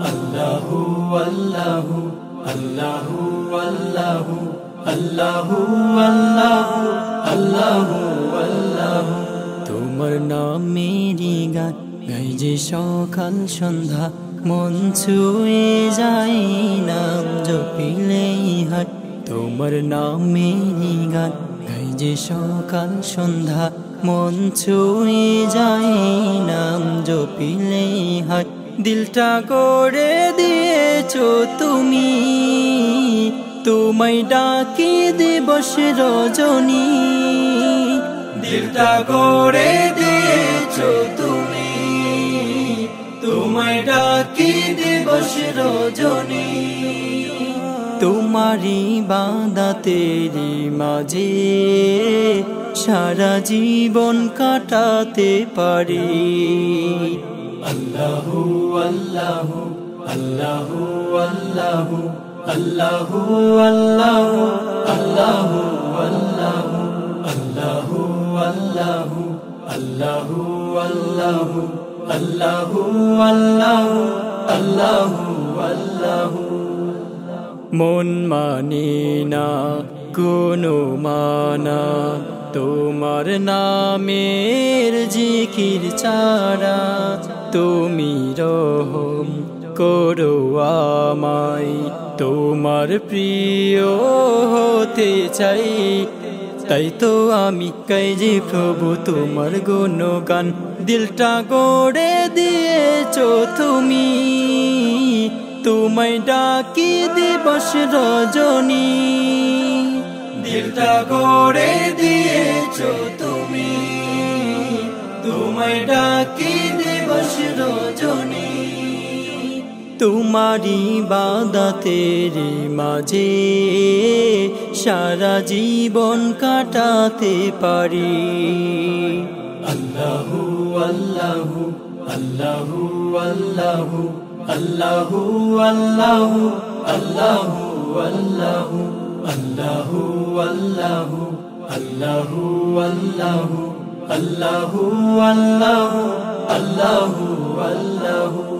আল্লাহু আল্লাহু আল্লাহু আল্লাহু আল্লাহু আল্লাহু আল্লাহু আল্লাহু তোমার নামেরই গান গাই যে সকাল সন্ধ্যা মন ছুঁয়ে যায় নাম জপিলেই হয় তোমার নামেরই গান গাই যে সকাল সন্ধ্যা মন ছুঁয়ে যায় নাম জপিলেই হয় দিলটা গড়ে দিয়েছো তুমি তোমায় ডাকি দিবস রজনী দিলটা গড়ে দিয়েছো তুমি তোমায় ডাকি দিবস রজনী তোমারি বাঁধাতেরি মাঝে সারা জীবন কাটাতে পারি আল্লাহু আল্লাহু আল্লাহু আল্লাহু আল্লাহু আল্লাহু আল্লাহু আল্লাহু আল্লাহু আল্লাহু আল্লাহু আল্লাহু আল্লাহু আল্লাহু আল্লাহু আল্লাহু মন মানে না কোনো মানা তোমার নামের জিকির ছাড়া তুমি রহম করো আমায় তোমার প্রিয় হতে চাই তাই তো আমি গাই যে প্রভু তোমার গুণগান দিলটা গড়ে দিয়েছো তুমি তোমায় ডাকি দিবস রজনী দিলটা গড়ে দিয়েছো তুমি তোমায় ডাকি দিবস রজনী তোমারি বাঁধাতেরি মাঝে সারা জীবন কাটাতে পারি আল্লাহু আল্লাহু আল্লাহু আল্লাহু আল্লাহু আল্লাহু আল্লাহু আল্লাহু আল্লাহু আল্লাহু আল্লাহু আল্লাহু আল্লাহু আল্লাহু আল্লাহু আল্লাহু